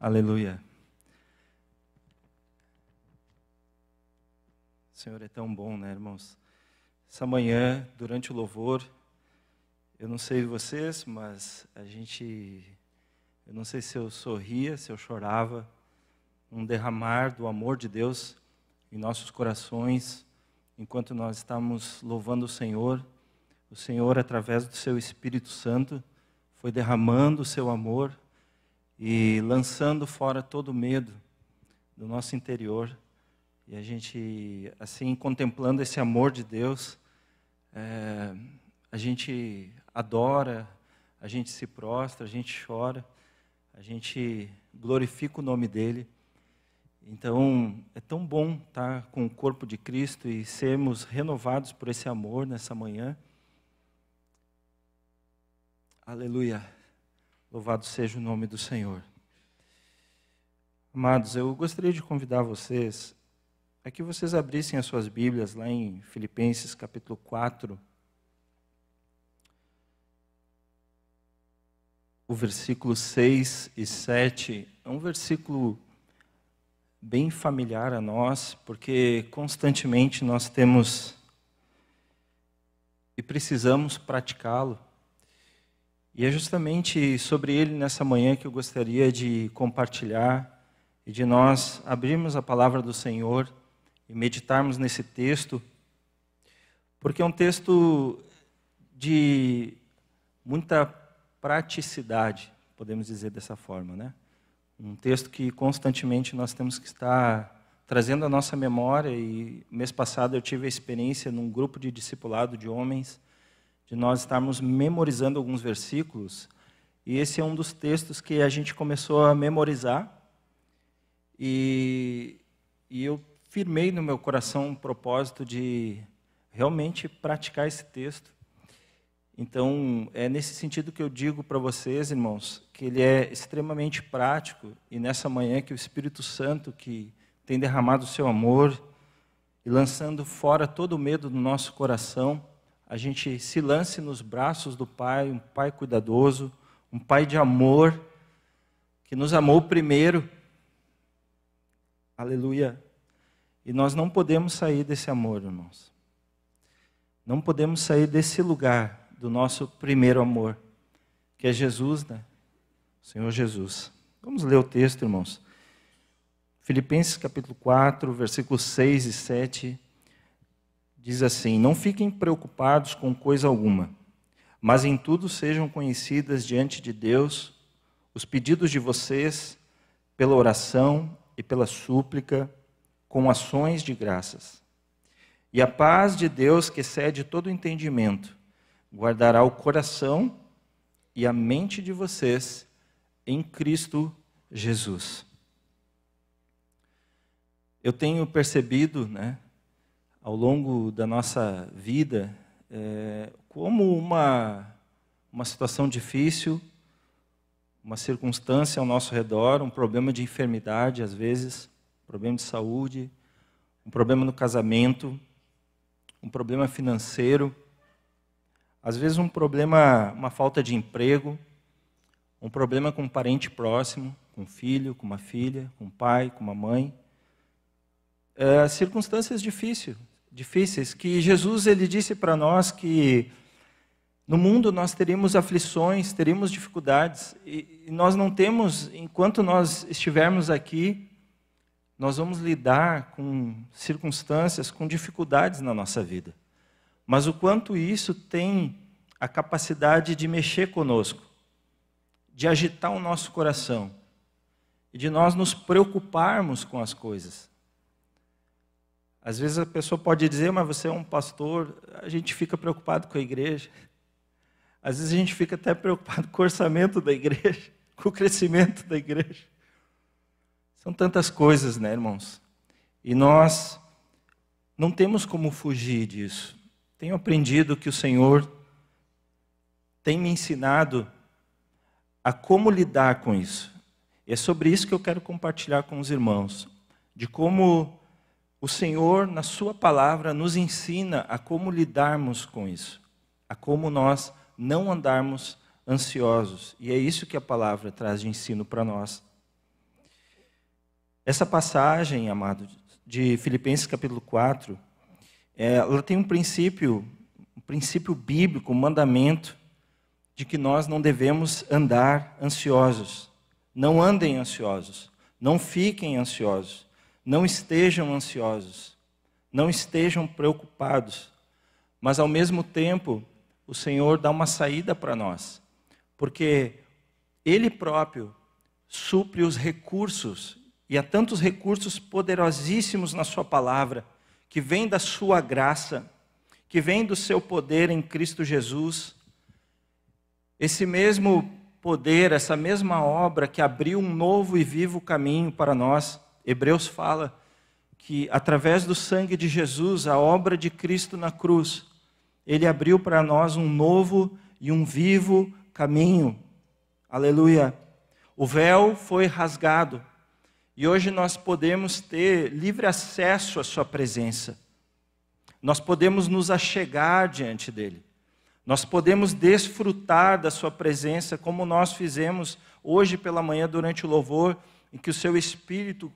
Aleluia. O Senhor é tão bom, né, irmãos? Essa manhã, durante o louvor, eu não sei vocês, mas eu não sei se eu sorria, se eu chorava, um derramar do amor de Deus em nossos corações, enquanto nós estamos louvando o Senhor, através do seu Espírito Santo, foi derramando o seu amor e lançando fora todo o medo do nosso interior. E a gente, assim, contemplando esse amor de Deus, a gente adora, a gente se prostra, a gente chora, a gente glorifica o nome dEle. Então, é tão bom estar com o corpo de Cristo e sermos renovados por esse amor nessa manhã. Aleluia. Louvado seja o nome do Senhor. Amados, eu gostaria de convidar vocês a que vocês abrissem as suas Bíblias lá em Filipenses capítulo 4, o versículo 6 e 7. É um versículo bem familiar a nós, porque constantemente nós temos e precisamos praticá-lo. E é justamente sobre ele nessa manhã que eu gostaria de compartilhar e de nós abrirmos a palavra do Senhor e meditarmos nesse texto, porque é um texto de muita praticidade, podemos dizer dessa forma, né? Um texto que constantemente nós temos que estar trazendo à nossa memória, e mês passado eu tive a experiência num grupo de discipulado de homens, de nós estarmos memorizando alguns versículos, e esse é um dos textos que a gente começou a memorizar, e eu firmei no meu coração um propósito de realmente praticar esse texto. Então, é nesse sentido que eu digo para vocês, irmãos, que ele é extremamente prático, e nessa manhã que o Espírito Santo, que tem derramado o seu amor e lançando fora todo o medo do nosso coração, a gente se lance nos braços do Pai, um Pai cuidadoso, um Pai de amor, que nos amou primeiro. Aleluia. E nós não podemos sair desse amor, irmãos. Não podemos sair desse lugar do nosso primeiro amor, que é Jesus, né? O Senhor Jesus. Vamos ler o texto, irmãos. Filipenses capítulo 4, versículos 6 e 7, diz assim: Não fiquem preocupados com coisa alguma, mas em tudo sejam conhecidas diante de Deus os pedidos de vocês pela oração e pela súplica, com ações de graças. E a paz de Deus, que excede todo entendimento, guardará o coração e a mente de vocês em Cristo Jesus. Eu tenho percebido, né, ao longo da nossa vida, como uma situação difícil, uma circunstância ao nosso redor, um problema de enfermidade, às vezes, um problema de saúde, um problema no casamento, um problema financeiro, às vezes um problema, uma falta de emprego, um problema com um parente próximo, com um filho, com uma filha, com um pai, com uma mãe. Circunstâncias difíceis, que Jesus ele disse para nós que no mundo nós teríamos aflições, teríamos dificuldades, e nós não temos, enquanto nós estivermos aqui, nós vamos lidar com circunstâncias, com dificuldades na nossa vida. Mas o quanto isso tem a capacidade de mexer conosco, de agitar o nosso coração, e de nós nos preocuparmos com as coisas. Às vezes a pessoa pode dizer, mas você é um pastor, a gente fica preocupado com a igreja. Às vezes a gente fica até preocupado com o orçamento da igreja, com o crescimento da igreja. São tantas coisas, né, irmãos? E nós não temos como fugir disso. Tenho aprendido que o Senhor tem me ensinado a como lidar com isso. E é sobre isso que eu quero compartilhar com os irmãos. De como o Senhor, na sua palavra, nos ensina a como lidarmos com isso. A como nós não andarmos ansiosos. E é isso que a palavra traz de ensino para nós. Essa passagem, amado, de Filipenses capítulo 4, ela tem um princípio bíblico, um mandamento, de que nós não devemos andar ansiosos. Não andem ansiosos, não fiquem ansiosos, não estejam ansiosos, não estejam preocupados. Mas, ao mesmo tempo, o Senhor dá uma saída para nós, porque Ele próprio supre os recursos, e há tantos recursos poderosíssimos na sua palavra, que vêm da sua graça, que vêm do seu poder em Cristo Jesus. Esse mesmo poder, essa mesma obra que abriu um novo e vivo caminho para nós. Hebreus fala que através do sangue de Jesus, a obra de Cristo na cruz, Ele abriu para nós um novo e um vivo caminho. Aleluia! O véu foi rasgado e hoje nós podemos ter livre acesso à sua presença. Nós podemos nos achegar diante dEle. Nós podemos desfrutar da sua presença, como nós fizemos hoje pela manhã durante o louvor, em que o seu Espírito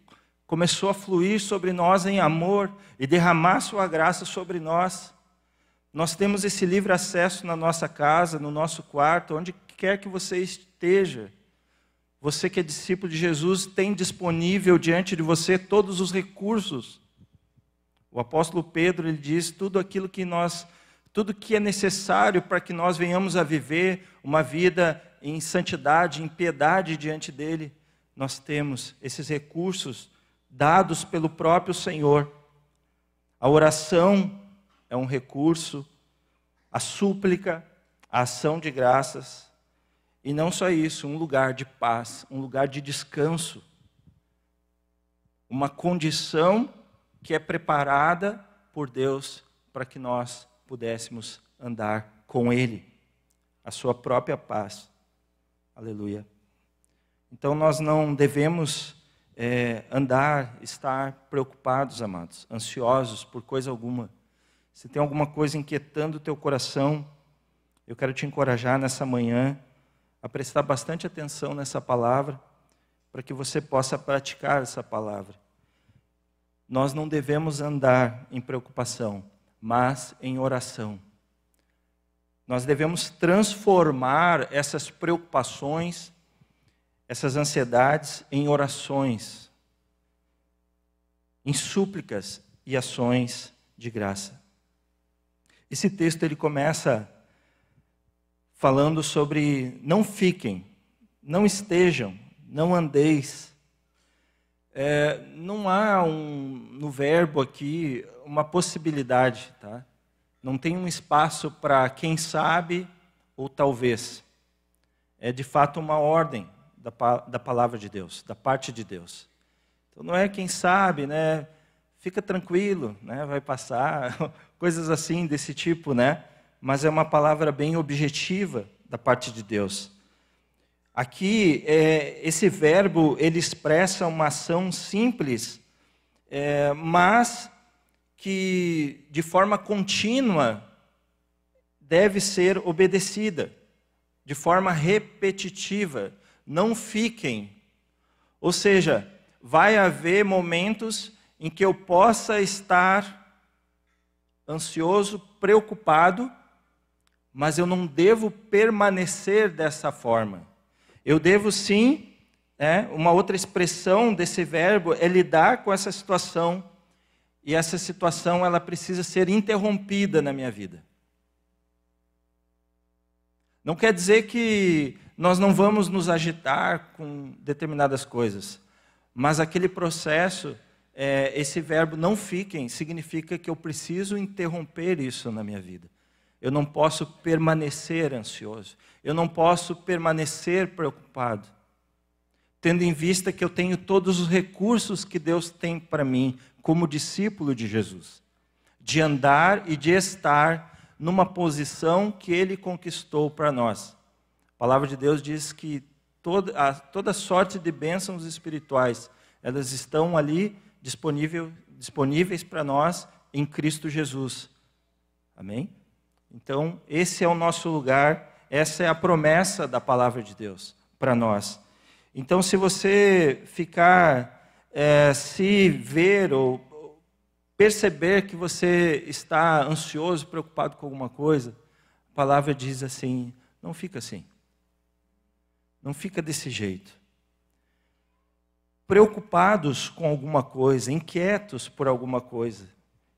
começou a fluir sobre nós em amor e derramar sua graça sobre nós. Nós temos esse livre acesso na nossa casa, no nosso quarto, onde quer que você esteja. Você que é discípulo de Jesus tem disponível diante de você todos os recursos. O apóstolo Pedro, ele diz, tudo que é necessário para que nós venhamos a viver uma vida em santidade, em piedade diante dele, nós temos esses recursos dados pelo próprio Senhor. A oração é um recurso, a súplica, a ação de graças, e não só isso, um lugar de paz, um lugar de descanso, uma condição que é preparada por Deus para que nós pudéssemos andar com Ele, a sua própria paz. Aleluia. Então nós não devemos estar preocupados, amados, ansiosos por coisa alguma. Se tem alguma coisa inquietando o teu coração, eu quero te encorajar nessa manhã a prestar bastante atenção nessa palavra, para que você possa praticar essa palavra. Nós não devemos andar em preocupação, mas em oração. Nós devemos transformar essas preocupações, essas ansiedades, em orações, em súplicas e ações de graça. Esse texto ele começa falando sobre não fiquem, não estejam, não andeis. Não há no verbo aqui uma possibilidade, tá? Não tem um espaço para quem sabe ou talvez. É de fato uma ordem da palavra de Deus, da parte de Deus. Então não é quem sabe, né? Fica tranquilo, né? Vai passar, coisas assim desse tipo, né? Mas é uma palavra bem objetiva da parte de Deus. Aqui, esse verbo, ele expressa uma ação simples, mas que de forma contínua deve ser obedecida, de forma repetitiva. Não fiquem. Ou seja, vai haver momentos em que eu possa estar ansioso, preocupado, mas eu não devo permanecer dessa forma. Eu devo sim, uma outra expressão desse verbo é lidar com essa situação, e essa situação ela precisa ser interrompida na minha vida. Não quer dizer que nós não vamos nos agitar com determinadas coisas, mas aquele processo, esse verbo não fiquem, significa que eu preciso interromper isso na minha vida. Eu não posso permanecer ansioso. Eu não posso permanecer preocupado. Tendo em vista que eu tenho todos os recursos que Deus tem para mim, como discípulo de Jesus. De andar e de estar numa posição que Ele conquistou para nós. A palavra de Deus diz que toda sorte de bênçãos espirituais, elas estão ali disponíveis para nós em Cristo Jesus. Amém? Então, esse é o nosso lugar, essa é a promessa da palavra de Deus para nós. Então, se você ficar se ver ou perceber que você está ansioso, preocupado com alguma coisa, a palavra diz assim: não fica assim. Não fica desse jeito. Preocupados com alguma coisa, inquietos por alguma coisa.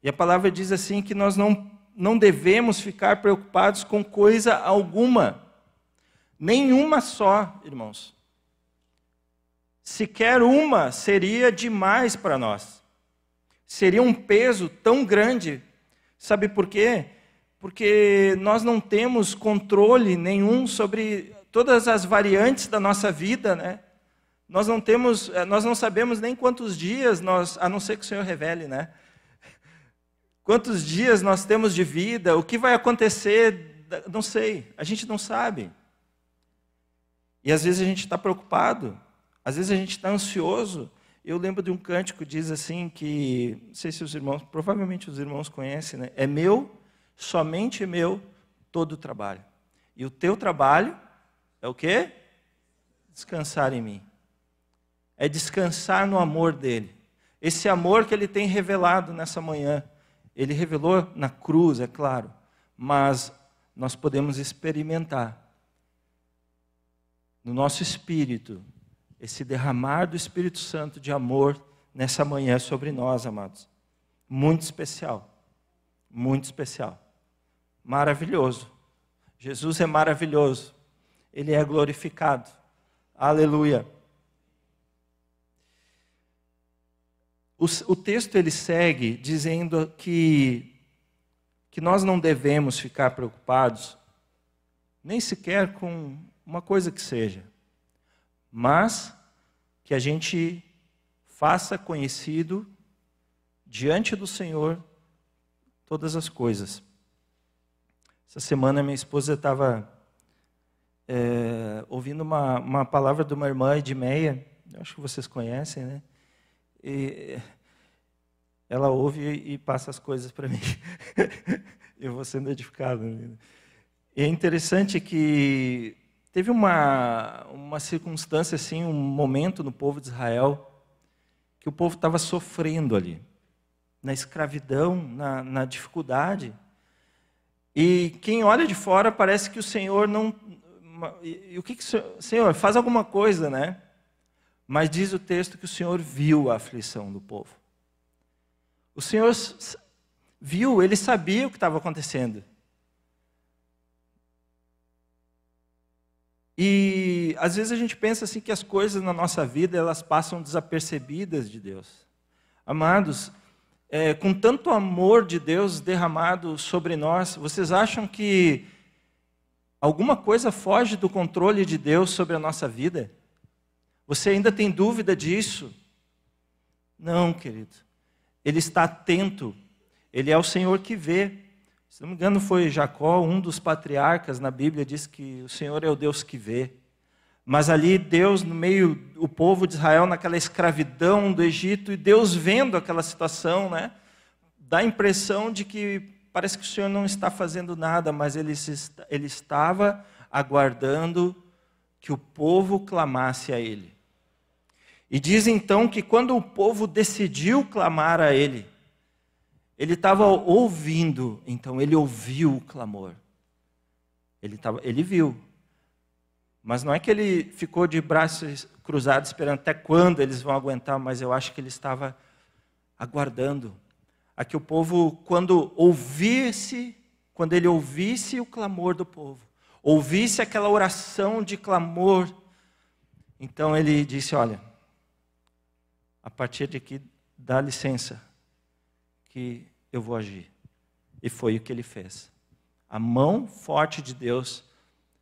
E a palavra diz assim que nós não devemos ficar preocupados com coisa alguma. Nenhuma só, irmãos. Sequer uma seria demais para nós. Seria um peso tão grande. Sabe por quê? Porque nós não temos controle nenhum sobre todas as variantes da nossa vida, né? Nós não sabemos nem quantos dias a não ser que o Senhor revele, né? Quantos dias nós temos de vida, o que vai acontecer, não sei, a gente não sabe. E às vezes a gente está preocupado, às vezes a gente está ansioso. Eu lembro de um cântico que diz assim que, não sei se os irmãos, provavelmente os irmãos conhecem, né? É meu, somente meu, todo o trabalho. E o teu trabalho é o quê? Descansar em mim. É descansar no amor dele. Esse amor que ele tem revelado nessa manhã. Ele revelou na cruz, é claro. Mas nós podemos experimentar no nosso espírito esse derramar do Espírito Santo de amor nessa manhã sobre nós, amados. Muito especial. Muito especial. Maravilhoso. Jesus é maravilhoso. Ele é glorificado. Aleluia. O texto ele segue dizendo que nós não devemos ficar preocupados, nem sequer com uma coisa que seja, mas que a gente faça conhecido diante do Senhor todas as coisas. Essa semana minha esposa estava ouvindo uma palavra de uma irmã Edmeia, acho que vocês conhecem, né? E ela ouve e passa as coisas para mim. Eu vou sendo edificado. E é interessante que teve uma circunstância, assim, um momento no povo de Israel, que o povo estava sofrendo ali, na escravidão, na dificuldade. E quem olha de fora parece que o Senhor não... E o que o Senhor faz alguma coisa, né? Mas diz o texto que o Senhor viu a aflição do povo. O Senhor viu, ele sabia o que estava acontecendo. E às vezes a gente pensa assim que as coisas na nossa vida elas passam desapercebidas de Deus. Amados, com tanto amor de Deus derramado sobre nós, vocês acham que alguma coisa foge do controle de Deus sobre a nossa vida? Você ainda tem dúvida disso? Não, querido. Ele está atento. Ele é o Senhor que vê. Se não me engano, foi Jacó, um dos patriarcas na Bíblia, diz que o Senhor é o Deus que vê. Mas ali Deus, no meio, o povo de Israel naquela escravidão do Egito, e Deus vendo aquela situação, né, dá a impressão de que parece que o Senhor não está fazendo nada, mas ele estava aguardando que o povo clamasse a Ele. E diz então que quando o povo decidiu clamar a Ele, Ele estava ouvindo, então Ele ouviu o clamor. Ele viu. Mas não é que Ele ficou de braços cruzados esperando até quando eles vão aguentar, mas eu acho que Ele estava aguardando a que o povo, quando Ele ouvisse o clamor do povo, ouvisse aquela oração de clamor, então Ele disse, olha, a partir de aqui, dá licença, que eu vou agir. E foi o que Ele fez. A mão forte de Deus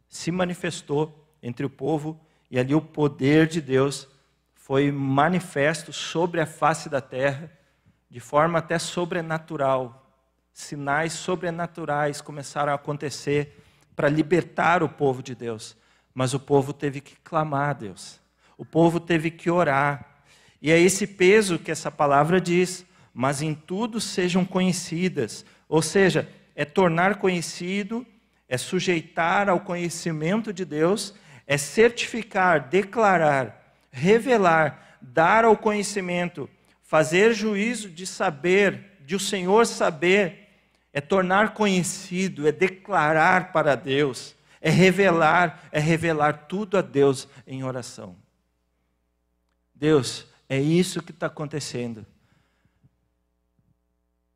se manifestou entre o povo, e ali o poder de Deus foi manifesto sobre a face da terra, de forma até sobrenatural. Sinais sobrenaturais começaram a acontecer para libertar o povo de Deus. Mas o povo teve que clamar a Deus. O povo teve que orar. E é esse peso que essa palavra diz, mas em tudo sejam conhecidas. Ou seja, é tornar conhecido, é sujeitar ao conhecimento de Deus, é certificar, declarar, revelar dar ao conhecimento, fazer juízo de saber, de o Senhor saber, é tornar conhecido, é declarar para Deus, é revelar tudo a Deus em oração. Deus, é isso que está acontecendo.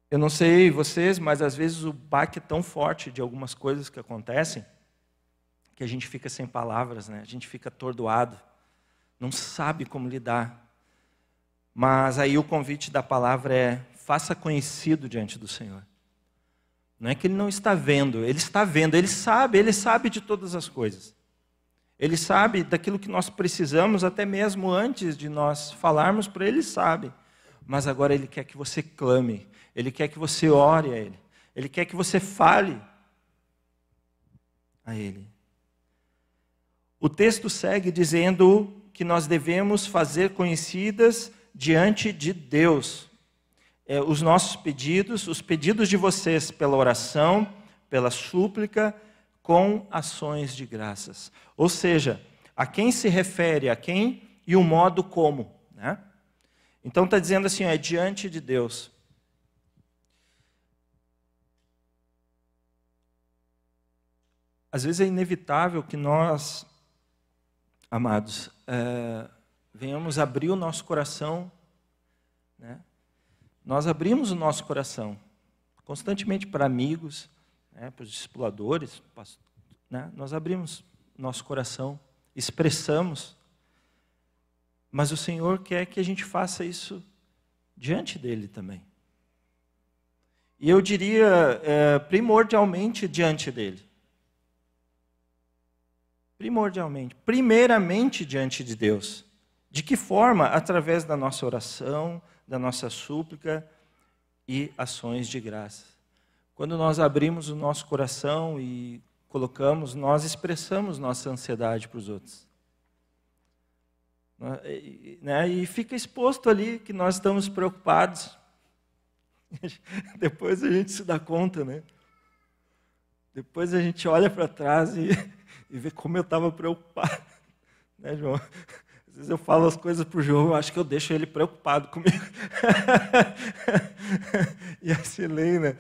Eu não sei vocês, mas às vezes o baque é tão forte de algumas coisas que acontecem, que a gente fica sem palavras, né? A gente fica atordoado, não sabe como lidar. Mas aí o convite da palavra é: faça conhecido diante do Senhor. Não é que Ele não está vendo, Ele está vendo, Ele sabe de todas as coisas. Ele sabe daquilo que nós precisamos, até mesmo antes de nós falarmos para Ele, Ele sabe. Mas agora Ele quer que você clame, Ele quer que você ore a Ele, Ele quer que você fale a Ele. O texto segue dizendo que nós devemos fazer conhecidas diante de Deus os nossos pedidos, os pedidos de vocês pela oração, pela súplica, com ações de graças. Ou seja, a quem se refere, a quem e o modo como, né? Então está dizendo assim, é diante de Deus. Às vezes é inevitável que nós, amados, venhamos abrir o nosso coração, né? Nós abrimos o nosso coração constantemente para amigos, né, para os discipuladores, né? Nós abrimos nosso coração, expressamos, mas o Senhor quer que a gente faça isso diante dEle também. E eu diria, primordialmente diante dEle. Primordialmente, primeiramente diante de Deus. De que forma? Através da nossa oração, da nossa súplica e ações de graça. Quando nós abrimos o nosso coração e colocamos, nós expressamos nossa ansiedade para os outros. Né? E fica exposto ali que nós estamos preocupados. Depois a gente se dá conta, né? Depois a gente olha para trás e vê como eu estava preocupado. Né, João? Às vezes eu falo as coisas para o João, eu acho que eu deixo ele preocupado comigo. E a Silene, né?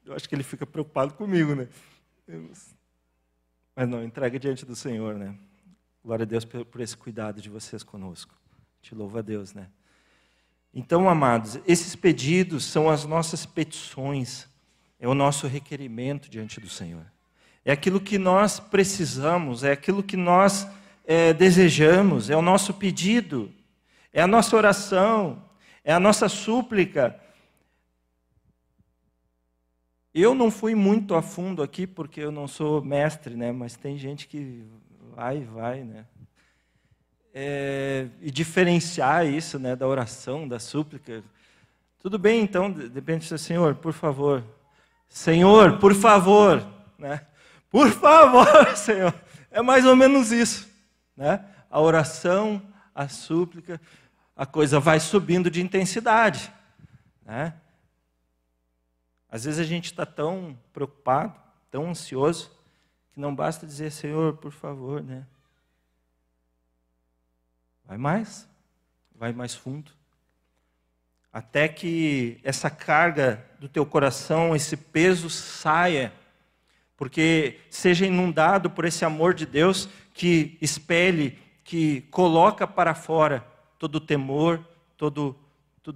Eu acho que ele fica preocupado comigo, né? Mas não, entrega diante do Senhor, né? Glória a Deus por esse cuidado de vocês conosco. Te louvo a Deus, né? Então, amados, esses pedidos são as nossas petições, é o nosso requerimento diante do Senhor. É aquilo que nós precisamos, é aquilo que nós desejamos, é o nosso pedido, é a nossa oração, é a nossa súplica. Eu não fui muito a fundo aqui, porque eu não sou mestre, né? Mas tem gente que vai, né? E diferenciar isso, né, da oração, da súplica. Tudo bem, então, de repente, Senhor, por favor. Senhor, por favor. Né? Por favor, Senhor. É mais ou menos isso. Né? A oração, a súplica, a coisa vai subindo de intensidade. Né? Às vezes a gente está tão preocupado, tão ansioso, que não basta dizer, Senhor, por favor, né? Vai mais fundo. Até que essa carga do teu coração, esse peso saia, porque seja inundado por esse amor de Deus que expele, que coloca para fora todo o temor, tudo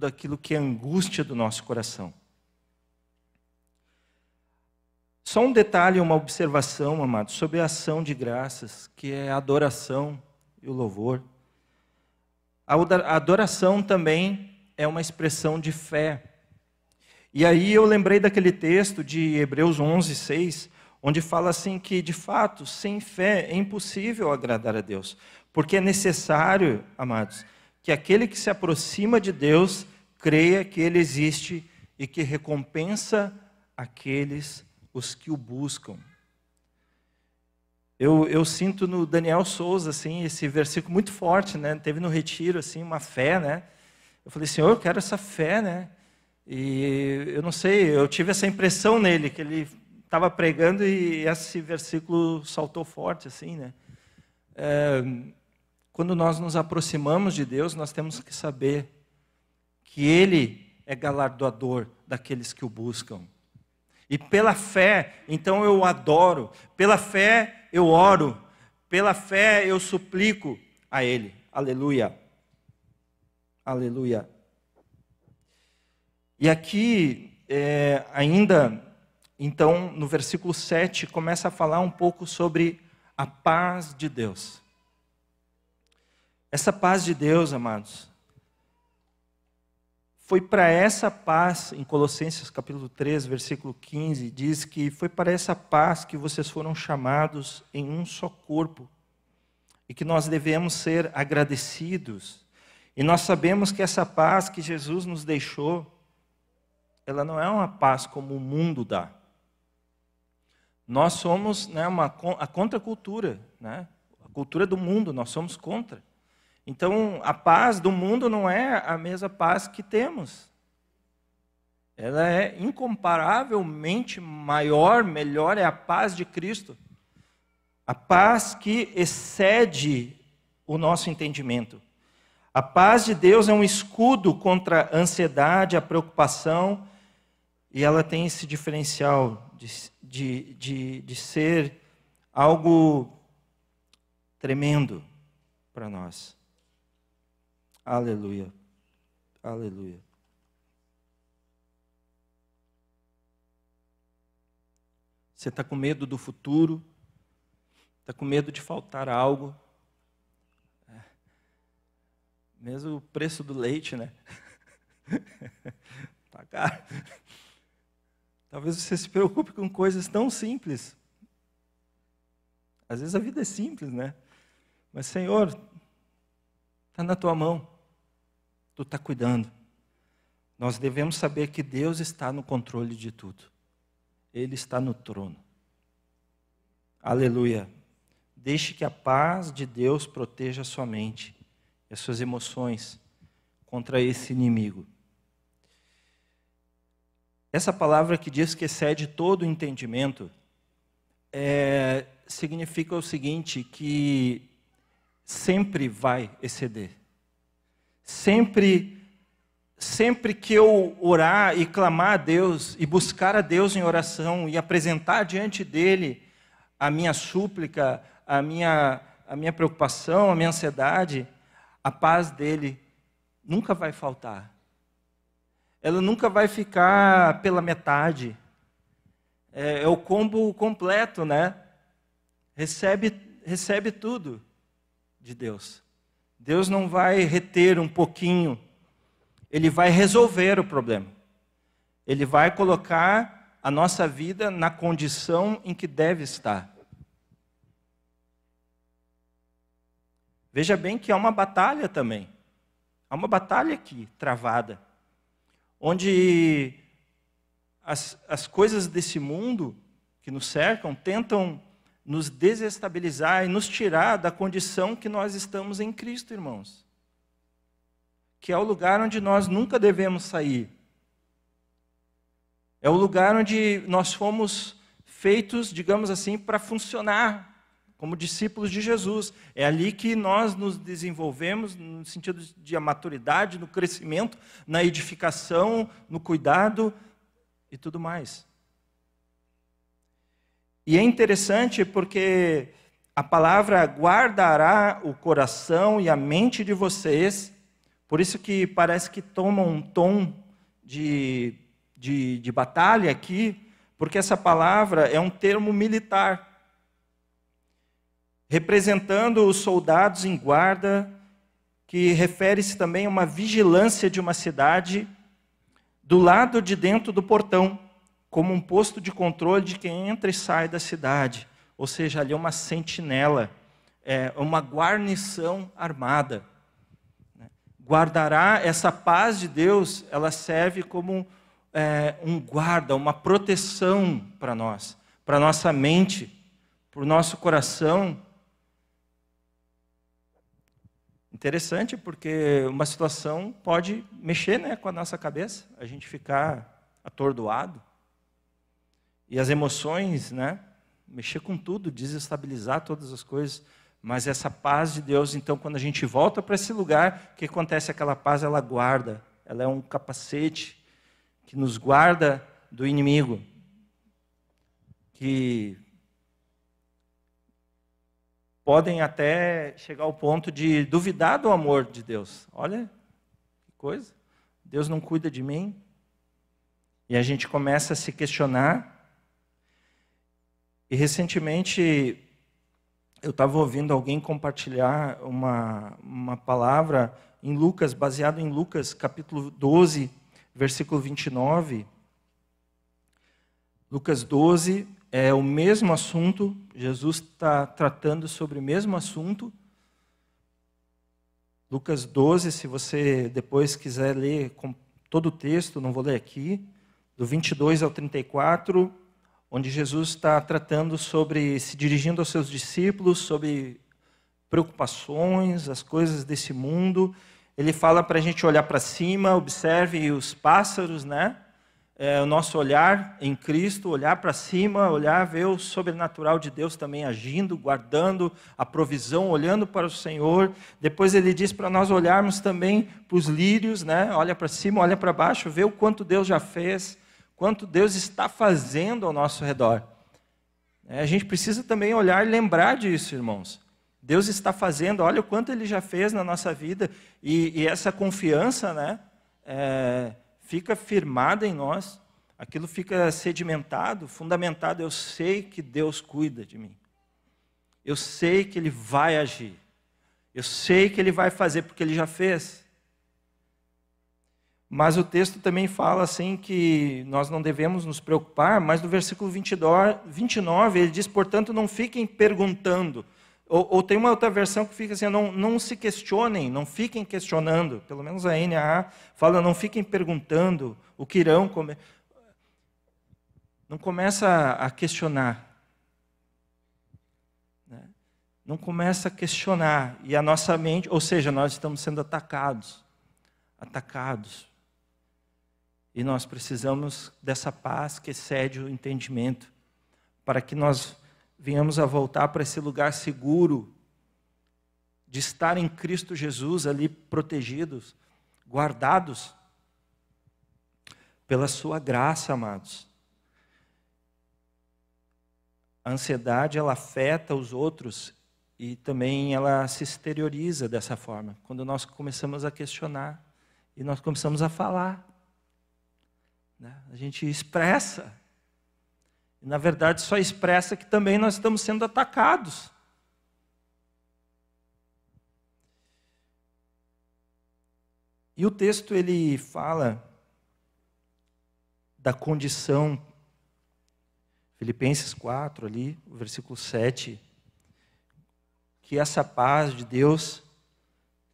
aquilo que é angústia do nosso coração. Só um detalhe, uma observação, amados, sobre a ação de graças, que é a adoração e o louvor. A adoração também é uma expressão de fé. E aí eu lembrei daquele texto de Hebreus 11, 6, onde fala assim que, de fato, sem fé é impossível agradar a Deus. Porque é necessário, amados, que aquele que se aproxima de Deus creia que Ele existe e que recompensa os que o buscam. Eu sinto no Daniel Souza assim, esse versículo muito forte, né? Teve no retiro assim, uma fé, né? Eu falei, Senhor, eu quero essa fé, né? E eu não sei, eu tive essa impressão nele, que ele estava pregando e esse versículo saltou forte, assim, né? quando nós nos aproximamos de Deus, nós temos que saber que Ele é galardoador daqueles que o buscam. E pela fé, então eu o adoro, pela fé eu oro, pela fé eu suplico a Ele. Aleluia. Aleluia. E aqui, ainda, então, no versículo 7, começa a falar um pouco sobre a paz de Deus. Essa paz de Deus, amados, foi para essa paz, em Colossenses capítulo 3, versículo 15, diz que foi para essa paz que vocês foram chamados em um só corpo, e que nós devemos ser agradecidos. E nós sabemos que essa paz que Jesus nos deixou, ela não é uma paz como o mundo dá. Nós somos, né, a contracultura, né? A cultura do mundo, nós somos contra. Então, a paz do mundo não é a mesma paz que temos. Ela é incomparavelmente maior, melhor, é a paz de Cristo. A paz que excede o nosso entendimento. A paz de Deus é um escudo contra a ansiedade, a preocupação, e ela tem esse diferencial de ser algo tremendo para nós. Aleluia. Aleluia. Você está com medo do futuro? Está com medo de faltar algo? Mesmo o preço do leite, né? Tá caro. Talvez você se preocupe com coisas tão simples. Às vezes a vida é simples, né? Mas, Senhor, está na tua mão. Tu está cuidando. Nós devemos saber que Deus está no controle de tudo. Ele está no trono. Aleluia. Deixe que a paz de Deus proteja a sua mente e as suas emoções contra esse inimigo. Essa palavra que diz que excede todo o entendimento, significa o seguinte, que sempre vai exceder. Sempre que eu orar e clamar a Deus, e buscar a Deus em oração, e apresentar diante dEle a minha súplica, a minha preocupação, a minha ansiedade, a paz dEle nunca vai faltar. Ela nunca vai ficar pela metade. É o combo completo, né? Recebe tudo de Deus. Deus não vai reter um pouquinho. Ele vai resolver o problema. Ele vai colocar a nossa vida na condição em que deve estar. Veja bem que há uma batalha também. Há uma batalha aqui, travada. Onde as coisas desse mundo que nos cercam tentam nos desestabilizar e nos tirar da condição que nós estamos em Cristo, irmãos. Que é o lugar onde nós nunca devemos sair. É o lugar onde nós fomos feitos, digamos assim, para funcionar como discípulos de Jesus. É ali que nós nos desenvolvemos no sentido de maturidade, no crescimento, na edificação, no cuidado e tudo mais. E é interessante porque a palavra guardará o coração e a mente de vocês, por isso que parece que toma um tom de batalha aqui, porque essa palavra é um termo militar, representando os soldados em guarda, que refere-se também a uma vigilância de uma cidade do lado de dentro do portão, como um posto de controle de quem entra e sai da cidade. Ou seja, ali é uma sentinela, uma guarnição armada. Guardará, essa paz de Deus, ela serve como um guarda, uma proteção para nós, para nossa mente, para o nosso coração. Interessante, porque uma situação pode mexer, né, com a nossa cabeça, a gente ficar atordoado. E as emoções, né, mexer com tudo, desestabilizar todas as coisas. Mas essa paz de Deus, então, quando a gente volta para esse lugar, o que acontece? Aquela paz, ela guarda. Ela é um capacete que nos guarda do inimigo. Que podem até chegar ao ponto de duvidar do amor de Deus. Olha que coisa. Deus não cuida de mim. E a gente começa a se questionar. E recentemente eu estava ouvindo alguém compartilhar uma palavra em Lucas, baseado em Lucas capítulo 12, versículo 29. Lucas 12 é o mesmo assunto, Jesus está tratando sobre o mesmo assunto. Lucas 12, se você depois quiser ler com todo o texto, não vou ler aqui, do 22 ao 34, onde Jesus está tratando sobre, se dirigindo aos seus discípulos, sobre preocupações, as coisas desse mundo. Ele fala para a gente olhar para cima, observe os pássaros, né? O nosso olhar em Cristo, olhar para cima, olhar, ver o sobrenatural de Deus também agindo, guardando a provisão, olhando para o Senhor. Depois ele diz para nós olharmos também para os lírios, né? Olha para cima, olha para baixo, vê o quanto Deus já fez, quanto Deus está fazendo ao nosso redor. A gente precisa também olhar e lembrar disso, irmãos. Deus está fazendo, olha o quanto Ele já fez na nossa vida, e essa confiança, né? Fica firmada em nós, aquilo fica sedimentado, fundamentado. Eu sei que Deus cuida de mim, eu sei que Ele vai agir, eu sei que Ele vai fazer, porque Ele já fez. Mas o texto também fala assim que nós não devemos nos preocupar, mas no versículo 29 ele diz, portanto, não fiquem perguntando. Ou tem uma outra versão que fica assim, não se questionem, não fiquem questionando. Pelo menos a NAA fala, não fiquem perguntando o que irão comer. Não começa a questionar. Né? Não começa a questionar. E a nossa mente, ou seja, nós estamos sendo atacados. E nós precisamos dessa paz que excede o entendimento, para que nós venhamos a voltar para esse lugar seguro, de estar em Cristo Jesus ali protegidos, guardados pela sua graça, amados. A ansiedade, ela afeta os outros e também ela se exterioriza dessa forma, quando nós começamos a questionar e nós começamos a falar. Né? A gente expressa. E, na verdade, só expressa que também nós estamos sendo atacados. E o texto, ele fala da condição, Filipenses 4, ali, o versículo 7, que essa paz de Deus,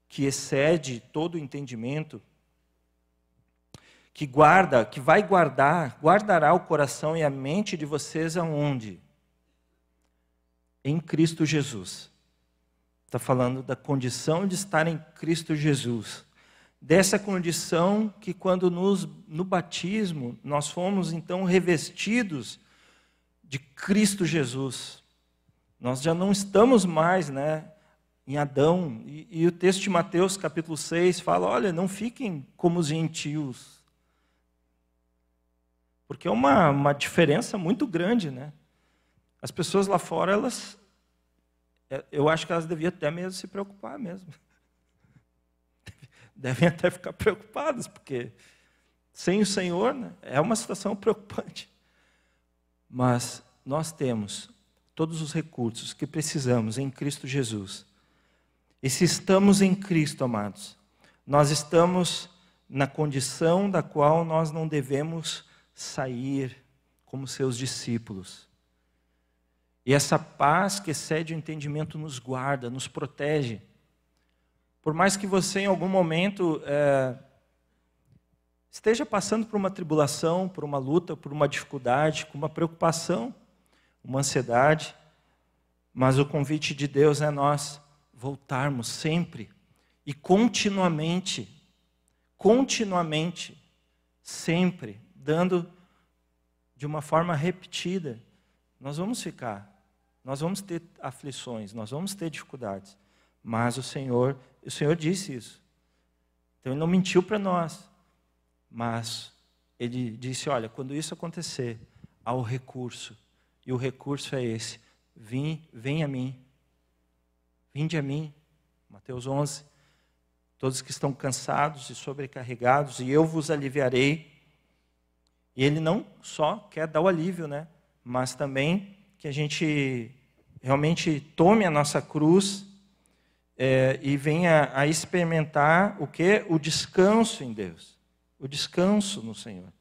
que excede todo o entendimento, que vai guardará o coração e a mente de vocês aonde? Em Cristo Jesus. Está falando da condição de estar em Cristo Jesus. Dessa condição que quando no batismo nós fomos então revestidos de Cristo Jesus. Nós já não estamos mais, né, em Adão. E o texto de Mateus capítulo 6 fala, olha, não fiquem como os gentios. Porque é uma diferença muito grande, né? As pessoas lá fora, eu acho que elas deviam até mesmo se preocupar mesmo. Devem até ficar preocupadas, porque sem o Senhor, né, é uma situação preocupante. Mas nós temos todos os recursos que precisamos em Cristo Jesus. E se estamos em Cristo, amados, nós estamos na condição da qual nós não devemos sair como seus discípulos. E essa paz que excede o entendimento nos guarda, nos protege. Por mais que você em algum momento esteja passando por uma tribulação, por uma luta, por uma dificuldade, com uma preocupação, uma ansiedade, mas o convite de Deus é nós voltarmos sempre e continuamente, sempre, dando de uma forma repetida, nós vamos ficar Nós vamos ter aflições, nós vamos ter dificuldades. Mas o Senhor disse isso. Então Ele não mentiu para nós. Mas Ele disse, olha, quando isso acontecer, há o recurso. E o recurso é esse. Vem a mim. Vinde a mim. Mateus 11. Todos que estão cansados e sobrecarregados, e eu vos aliviarei. E Ele não só quer dar o alívio, né? Mas também que a gente realmente tome a nossa cruz e venha a experimentar o quê? O descanso em Deus. O descanso no Senhor.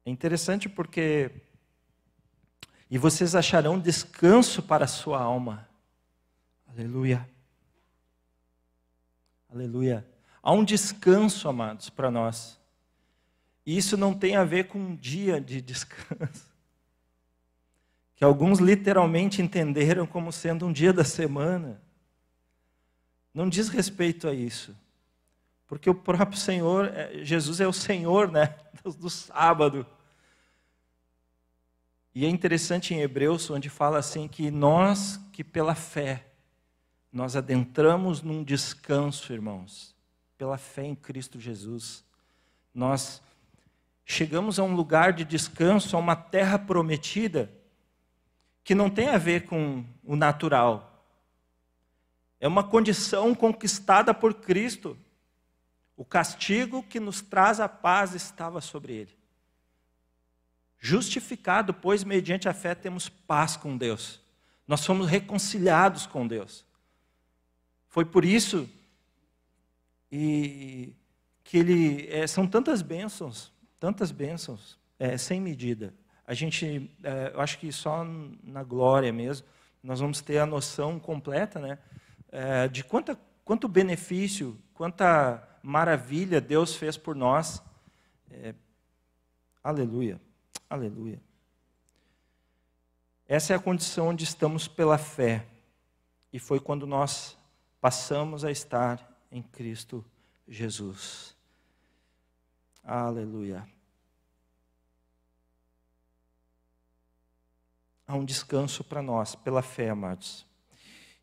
É interessante porque... E vocês acharão descanso para a sua alma. Aleluia. Aleluia. Há um descanso, amados, para nós. E isso não tem a ver com um dia de descanso. Que alguns literalmente entenderam como sendo um dia da semana. Não diz respeito a isso. Porque o próprio Senhor, Jesus é o Senhor, né, do sábado. E é interessante em Hebreus, onde fala assim que nós, que pela fé, nós adentramos num descanso, irmãos. Pela fé em Cristo Jesus. Nós chegamos a um lugar de descanso, a uma terra prometida, que não tem a ver com o natural. É uma condição conquistada por Cristo. O castigo que nos traz a paz estava sobre Ele. Justificado, pois, mediante a fé, temos paz com Deus. Nós somos reconciliados com Deus. Foi por isso que são tantas bênçãos, sem medida. A gente, eu acho que só na glória mesmo, nós vamos ter a noção completa, né, de quanto benefício, quanta maravilha Deus fez por nós. Aleluia, aleluia. Essa é a condição onde estamos pela fé. E foi quando nós passamos a estar em Cristo Jesus. Aleluia. Há um descanso para nós, pela fé, amados.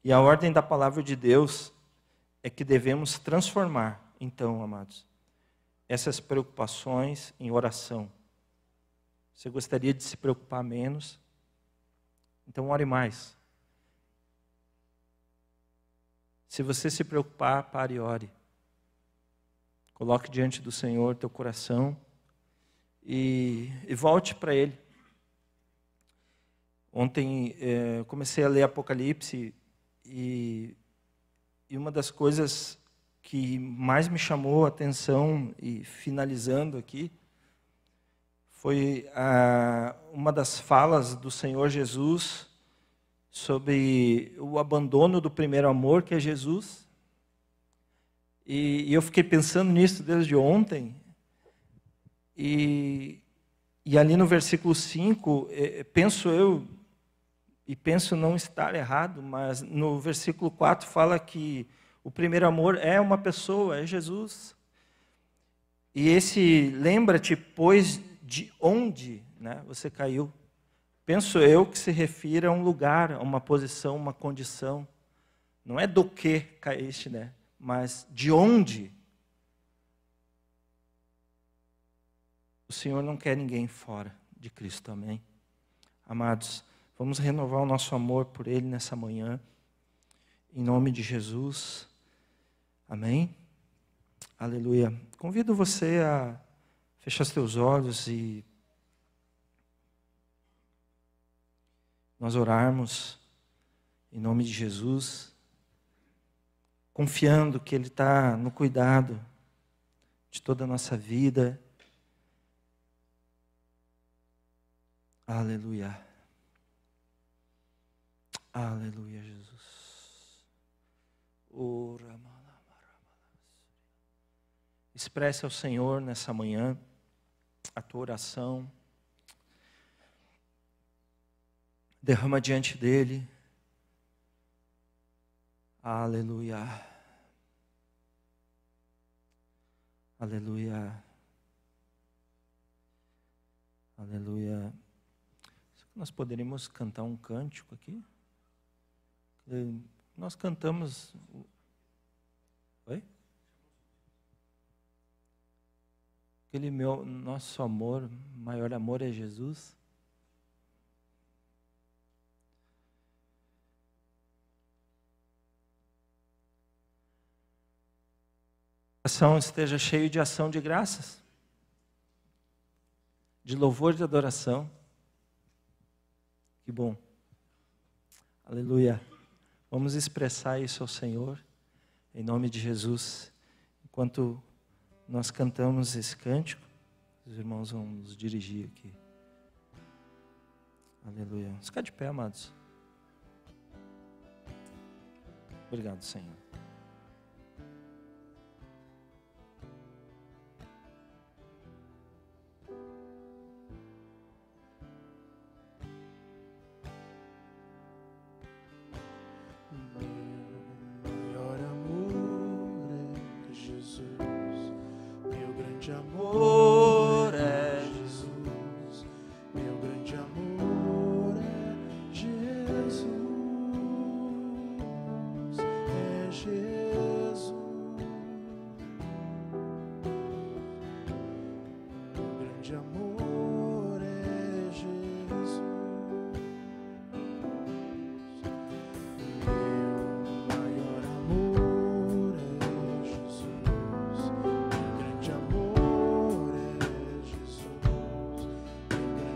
E a ordem da palavra de Deus é que devemos transformar, então, amados, essas preocupações em oração. Você gostaria de se preocupar menos? Então, ore mais. Se você se preocupar, pare e ore. Coloque diante do Senhor teu coração e volte para Ele. Ontem eu comecei a ler Apocalipse e uma das coisas que mais me chamou a atenção, e finalizando aqui, foi uma das falas do Senhor Jesus sobre o abandono do primeiro amor, que é Jesus. E eu fiquei pensando nisso desde ontem. E ali no versículo 5, penso eu, e penso não estar errado, mas no versículo 4 fala que o primeiro amor é uma pessoa, é Jesus. E esse, lembra-te, pois, de onde, né, você caiu. Penso eu que se refere a um lugar, a uma posição, uma condição. Não é do que caíste, né, mas de onde. O Senhor não quer ninguém fora de Cristo, amém? Amados, vamos renovar o nosso amor por Ele nessa manhã, em nome de Jesus, amém? Aleluia. Convido você a fechar os teus olhos e nós orarmos em nome de Jesus, confiando que Ele está no cuidado de toda a nossa vida. Aleluia. Aleluia, Jesus. Expresse ao Senhor nessa manhã a tua oração. Derrama diante dEle. Aleluia. Aleluia. Aleluia. Nós poderíamos cantar um cântico aqui? Nós cantamos... Oi? Aquele nosso amor, maior amor é Jesus. O coração esteja cheio de ação de graças, de louvor e de adoração. Que bom. Aleluia. Vamos expressar isso ao Senhor, em nome de Jesus. Enquanto nós cantamos esse cântico, os irmãos vão nos dirigir aqui. Aleluia. Vamos ficar de pé, amados. Obrigado, Senhor. Amor é Jesus, meu grande amor é Jesus, é Jesus, meu grande amor é Jesus, meu maior amor é Jesus, meu grande amor.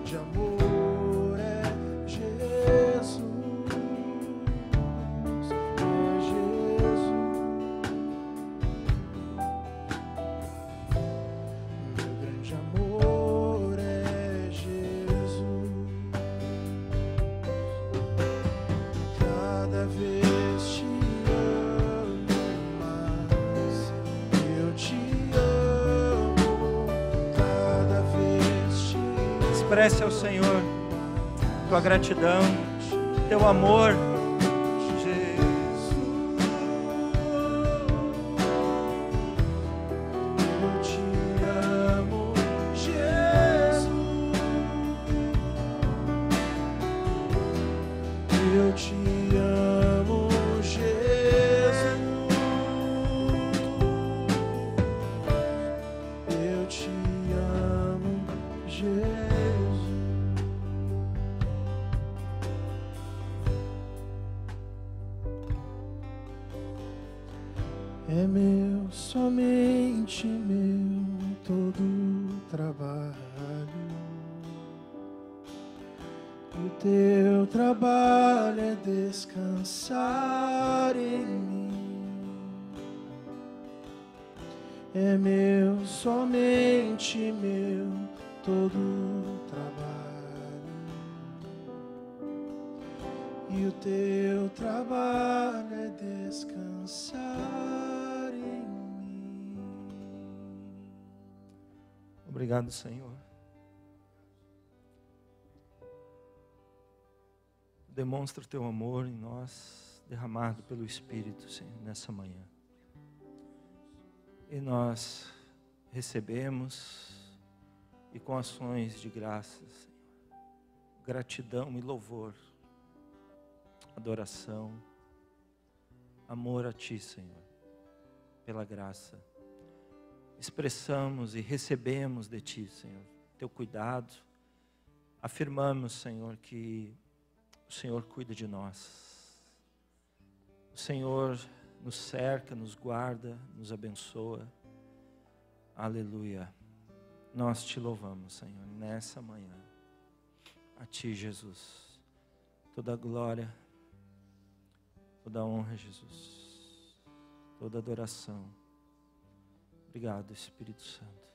De amor é Jesus, é Jesus, meu grande amor é Jesus. Cada vez te amo mais, eu te amo, cada vez te amo. Expresse ao Senhor tua gratidão, teu amor. Eu te amo, Jesus. Eu te amo, Jesus. Eu te amo, Jesus. É meu, somente meu, todo trabalho. O teu trabalho é descansar em mim. É meu, somente meu, todo trabalho. E o teu trabalho é descansar em mim. Obrigado, Senhor. Demonstra o teu amor em nós, derramado pelo Espírito, Senhor, nessa manhã. E nós recebemos, e com ações de graças, Senhor, gratidão e louvor, adoração, amor a Ti, Senhor, pela graça. Expressamos e recebemos de Ti, Senhor, Teu cuidado. Afirmamos, Senhor, que o Senhor cuida de nós. O Senhor nos cerca, nos guarda, nos abençoa. Aleluia. Nós Te louvamos, Senhor, nessa manhã. A Ti, Jesus. Toda a glória, toda a honra, Jesus. Toda a adoração. Obrigado, Espírito Santo.